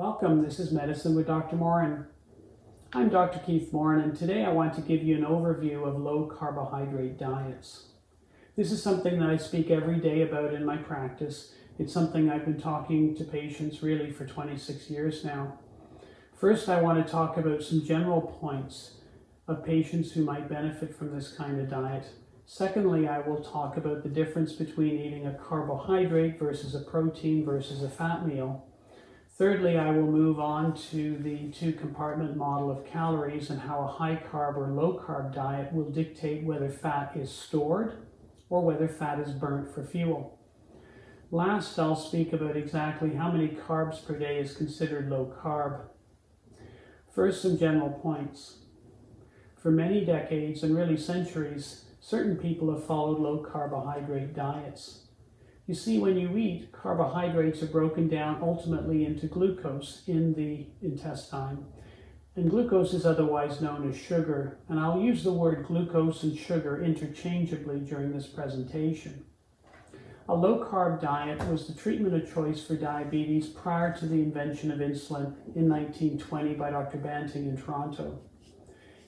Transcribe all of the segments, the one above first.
Welcome, this is Medicine with Dr. Moran. I'm Dr. Keith Moran, and today I want to give you an overview of low carbohydrate diets. This is something that I speak every day about in my practice. It's something I've been talking to patients really for 26 years now. First, I want to talk about some general points of patients who might benefit from this kind of diet. Secondly, I will talk about the difference between eating a carbohydrate versus a protein versus a fat meal. Thirdly, I will move on to the two-compartment model of calories and how a high-carb or low-carb diet will dictate whether fat is stored or whether fat is burnt for fuel. Last, I'll speak about exactly how many carbs per day is considered low-carb. First, some general points. For many decades, and really centuries, certain people have followed low carbohydrate diets. You see, when you eat, carbohydrates are broken down ultimately into glucose in the intestine. And glucose is otherwise known as sugar, and I'll use the word glucose and sugar interchangeably during this presentation. A low-carb diet was the treatment of choice for diabetes prior to the invention of insulin in 1920 by Dr. Banting in Toronto.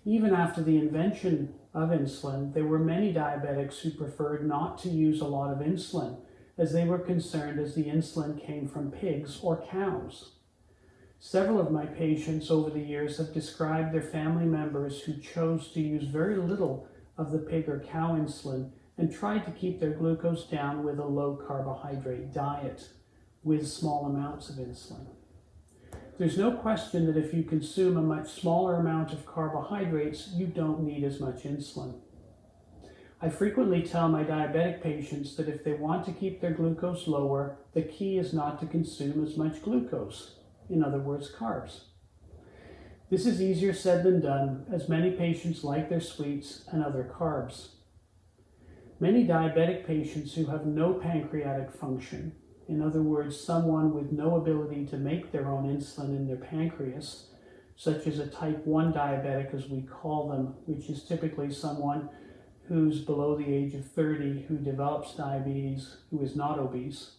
Even after the invention of insulin, there were many diabetics who preferred not to use a lot of insulin, as they were concerned as the insulin came from pigs or cows. Several of my patients over the years have described their family members who chose to use very little of the pig or cow insulin and tried to keep their glucose down with a low carbohydrate diet with small amounts of insulin. There's no question that if you consume a much smaller amount of carbohydrates, you don't need as much insulin. I frequently tell my diabetic patients that if they want to keep their glucose lower, the key is not to consume as much glucose, in other words, carbs. This is easier said than done, as many patients like their sweets and other carbs. Many diabetic patients who have no pancreatic function, in other words, someone with no ability to make their own insulin in their pancreas, such as a type 1 diabetic as we call them, which is typically someone who's below the age of 30 who develops diabetes, who is not obese,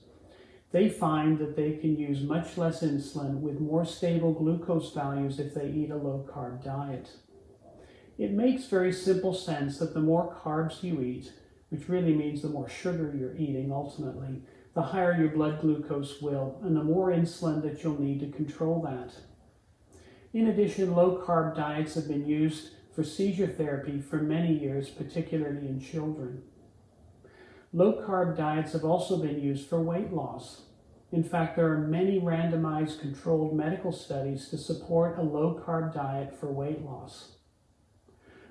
they find that they can use much less insulin with more stable glucose values if they eat a low-carb diet. It makes very simple sense that the more carbs you eat, which really means the more sugar you're eating ultimately, the higher your blood glucose will, and the more insulin that you'll need to control that. In addition, low-carb diets have been used for seizure therapy for many years, particularly in children. Low-carb diets have also been used for weight loss. In fact, there are many randomized controlled medical studies to support a low-carb diet for weight loss.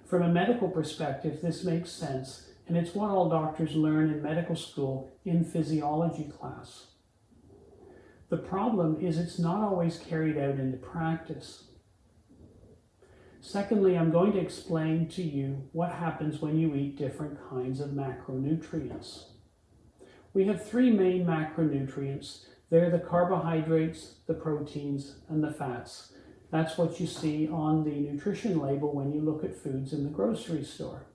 From a medical perspective, this makes sense, and it's what all doctors learn in medical school in physiology class. The problem is it's not always carried out into practice. Secondly, I'm going to explain to you what happens when you eat different kinds of macronutrients. We have three main macronutrients. They're the carbohydrates, the proteins, and the fats. That's what you see on the nutrition label when you look at foods in the grocery store.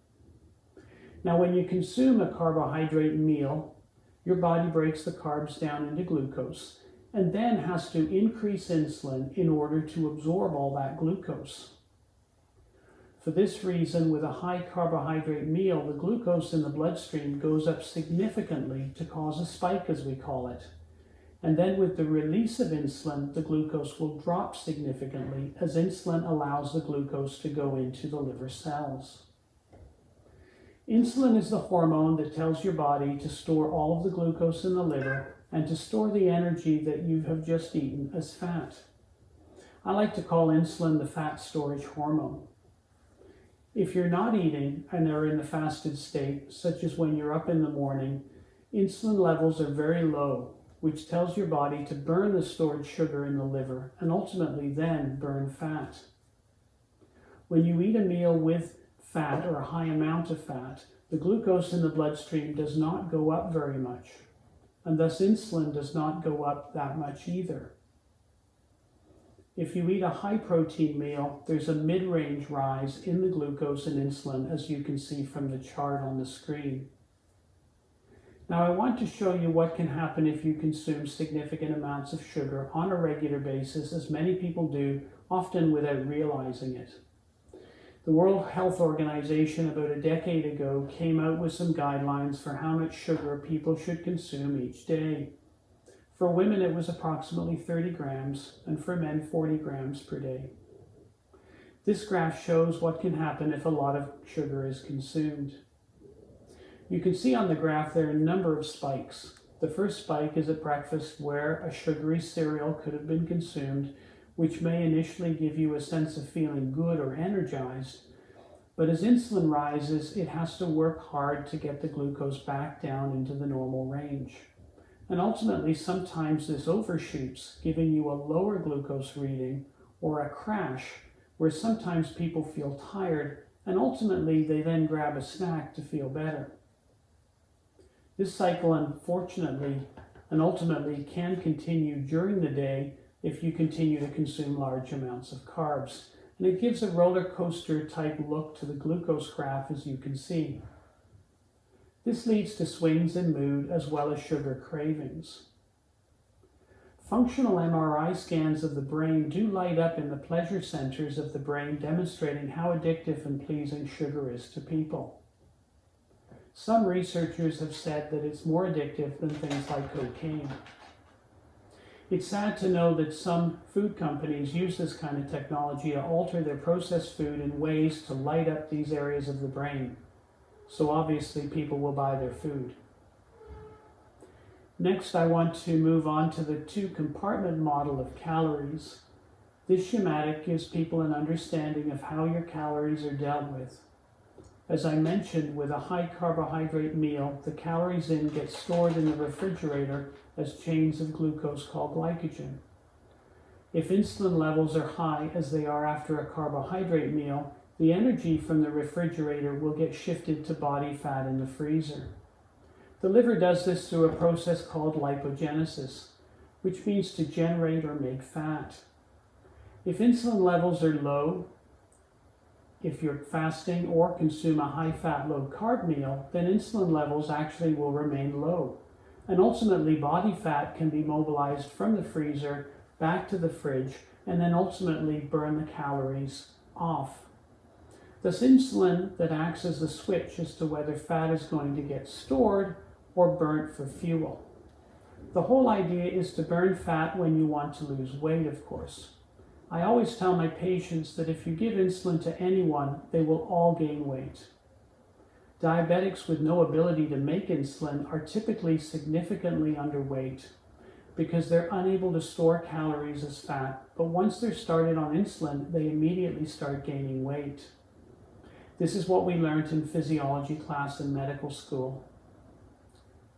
Now, when you consume a carbohydrate meal, your body breaks the carbs down into glucose and then has to increase insulin in order to absorb all that glucose. For this reason, with a high carbohydrate meal, the glucose in the bloodstream goes up significantly to cause a spike, as we call it. And then with the release of insulin, the glucose will drop significantly as insulin allows the glucose to go into the liver cells. Insulin is the hormone that tells your body to store all of the glucose in the liver and to store the energy that you have just eaten as fat. I like to call insulin the fat storage hormone. If you're not eating and are in the fasted state, such as when you're up in the morning, insulin levels are very low, which tells your body to burn the stored sugar in the liver and ultimately then burn fat. When you eat a meal with fat or a high amount of fat, the glucose in the bloodstream does not go up very much, and thus insulin does not go up that much either. If you eat a high protein meal, there's a mid-range rise in the glucose and insulin, as you can see from the chart on the screen. Now I want to show you what can happen if you consume significant amounts of sugar on a regular basis, as many people do, often without realizing it. The World Health Organization about a decade ago came out with some guidelines for how much sugar people should consume each day. For women it was approximately 30 grams and for men 40 grams per day. This graph shows what can happen if a lot of sugar is consumed. You can see on the graph there are a number of spikes. The first spike is at breakfast, where a sugary cereal could have been consumed, which may initially give you a sense of feeling good or energized, but as insulin rises, it has to work hard to get the glucose back down into the normal range. And ultimately, sometimes this overshoots, giving you a lower glucose reading or a crash, where sometimes people feel tired and ultimately they then grab a snack to feel better. This cycle, unfortunately and ultimately, can continue during the day if you continue to consume large amounts of carbs. And it gives a roller coaster type look to the glucose graph, as you can see. This leads to swings in mood as well as sugar cravings. Functional MRI scans of the brain do light up in the pleasure centers of the brain, demonstrating how addictive and pleasing sugar is to people. Some researchers have said that it's more addictive than things like cocaine. It's sad to know that some food companies use this kind of technology to alter their processed food in ways to light up these areas of the brain. So obviously people will buy their food. Next, I want to move on to the two-compartment model of calories. This schematic gives people an understanding of how your calories are dealt with. As I mentioned, with a high carbohydrate meal, the calories in get stored in the refrigerator as chains of glucose called glycogen. If insulin levels are high, as they are after a carbohydrate meal, the energy from the refrigerator will get shifted to body fat in the freezer. The liver does this through a process called lipogenesis, which means to generate or make fat. If insulin levels are low, if you're fasting or consume a high-fat, low-carb meal, then insulin levels actually will remain low. And ultimately, body fat can be mobilized from the freezer back to the fridge and then ultimately burn the calories off. Thus, insulin that acts as the switch as to whether fat is going to get stored or burnt for fuel. The whole idea is to burn fat when you want to lose weight, of course. I always tell my patients that if you give insulin to anyone, they will all gain weight. Diabetics with no ability to make insulin are typically significantly underweight because they're unable to store calories as fat, but once they're started on insulin, they immediately start gaining weight. This is what we learned in physiology class in medical school.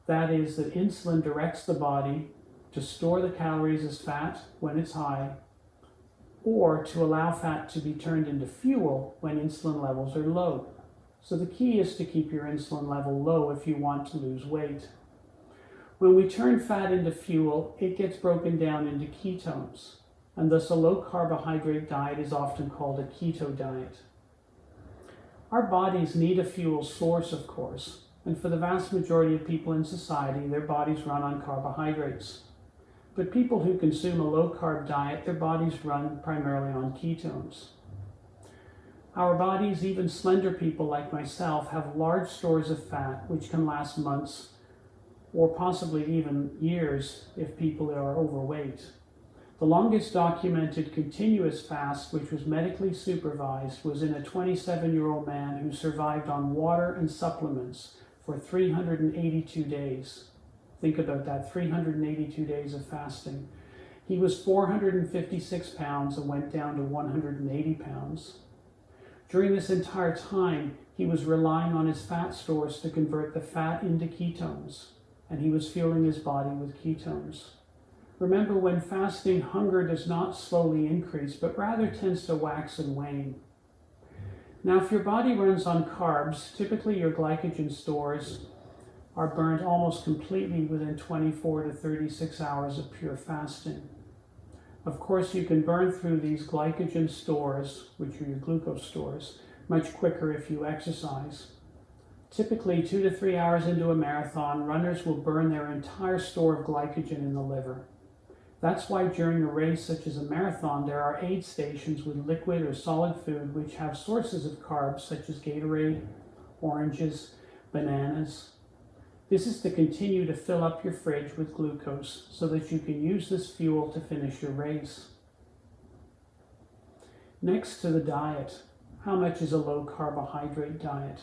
That is that insulin directs the body to store the calories as fat when it's high, or to allow fat to be turned into fuel when insulin levels are low. So the key is to keep your insulin level low if you want to lose weight. When we turn fat into fuel, it gets broken down into ketones, and thus a low carbohydrate diet is often called a keto diet. Our bodies need a fuel source, of course, and for the vast majority of people in society, their bodies run on carbohydrates. But people who consume a low-carb diet, their bodies run primarily on ketones. Our bodies, even slender people like myself, have large stores of fat which can last months or possibly even years if people are overweight. The longest documented continuous fast, which was medically supervised, was in a 27-year-old man who survived on water and supplements for 382 days. Think about that, 382 days of fasting. He was 456 pounds and went down to 180 pounds. During this entire time, he was relying on his fat stores to convert the fat into ketones, and he was fueling his body with ketones. Remember, when fasting, hunger does not slowly increase, but rather tends to wax and wane. Now, if your body runs on carbs, typically your glycogen stores are burnt almost completely within 24 to 36 hours of pure fasting. Of course, you can burn through these glycogen stores, which are your glucose stores, much quicker if you exercise. Typically 2 to 3 hours into a marathon, runners will burn their entire store of glycogen in the liver. That's why during a race such as a marathon, there are aid stations with liquid or solid food which have sources of carbs such as Gatorade, oranges, bananas. This is to continue to fill up your fridge with glucose so that you can use this fuel to finish your race. Next to the diet, how much is a low carbohydrate diet?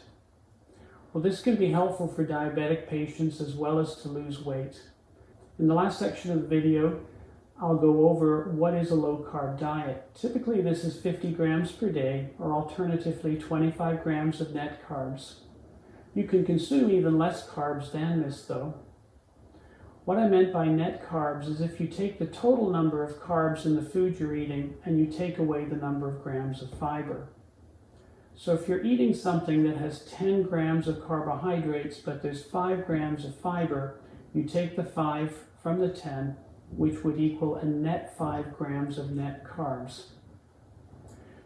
Well, this can be helpful for diabetic patients as well as to lose weight. In the last section of the video, I'll go over what is a low carb diet. Typically this is 50 grams per day, or alternatively 25 grams of net carbs. You can consume even less carbs than this though. What I meant by net carbs is if you take the total number of carbs in the food you're eating and you take away the number of grams of fiber. So if you're eating something that has 10 grams of carbohydrates but there's 5 grams of fiber, you take the 5 from the 10, which would equal a net 5 grams of net carbs.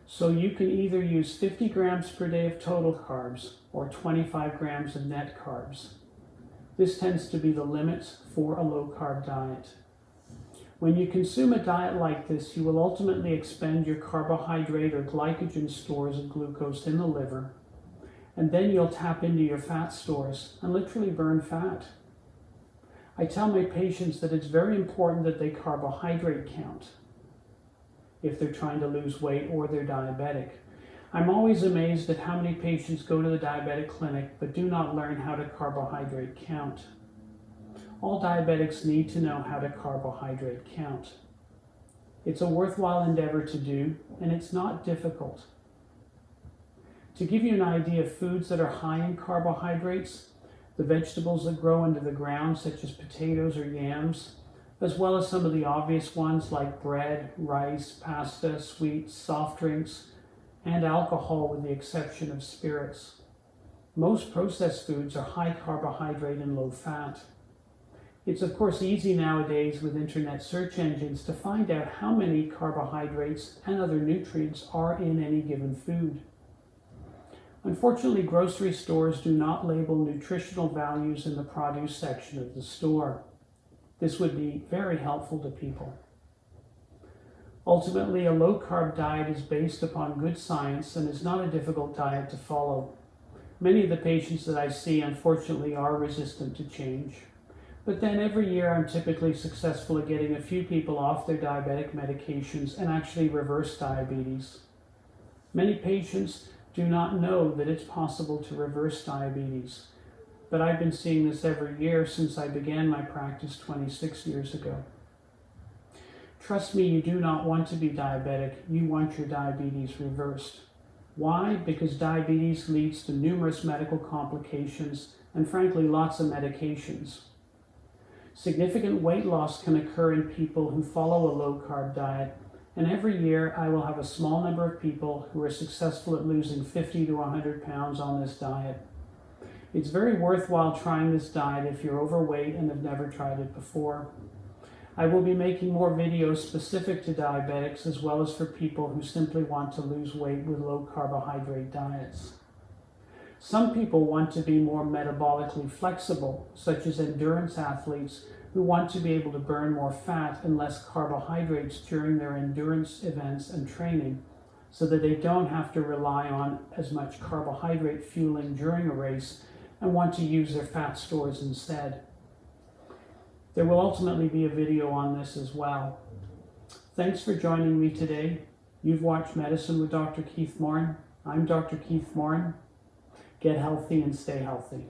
So you can either use 50 grams per day of total carbs or 25 grams of net carbs. This tends to be the limit for a low carb diet. When you consume a diet like this, you will ultimately expend your carbohydrate or glycogen stores of glucose in the liver, and then you'll tap into your fat stores and literally burn fat. I tell my patients that it's very important that they carbohydrate count if they're trying to lose weight or they're diabetic. I'm always amazed at how many patients go to the diabetic clinic but do not learn how to carbohydrate count. All diabetics need to know how to carbohydrate count. It's a worthwhile endeavor to do, and it's not difficult. To give you an idea of foods that are high in carbohydrates, the vegetables that grow into the ground, such as potatoes or yams, as well as some of the obvious ones like bread, rice, pasta, sweets, soft drinks, and alcohol with the exception of spirits. Most processed foods are high carbohydrate and low fat. It's of course easy nowadays with internet search engines to find out how many carbohydrates and other nutrients are in any given food. Unfortunately, grocery stores do not label nutritional values in the produce section of the store. This would be very helpful to people. Ultimately, a low-carb diet is based upon good science and is not a difficult diet to follow. Many of the patients that I see, unfortunately, are resistant to change. But then every year I'm typically successful at getting a few people off their diabetic medications and actually reverse diabetes. Many patients do not know that it's possible to reverse diabetes, but I've been seeing this every year since I began my practice 26 years ago. Trust me, you do not want to be diabetic, you want your diabetes reversed. Why? Because diabetes leads to numerous medical complications and frankly lots of medications. Significant weight loss can occur in people who follow a low-carb diet, and every year I will have a small number of people who are successful at losing 50 to 100 pounds on this diet. It's very worthwhile trying this diet if you're overweight and have never tried it before. I will be making more videos specific to diabetics as well as for people who simply want to lose weight with low carbohydrate diets. Some people want to be more metabolically flexible, such as endurance athletes who want to be able to burn more fat and less carbohydrates during their endurance events and training so that they don't have to rely on as much carbohydrate fueling during a race and want to use their fat stores instead. There will ultimately be a video on this as well. Thanks for joining me today. You've watched Medicine with Dr. Keith Moran. I'm Dr. Keith Moran. Get healthy and stay healthy.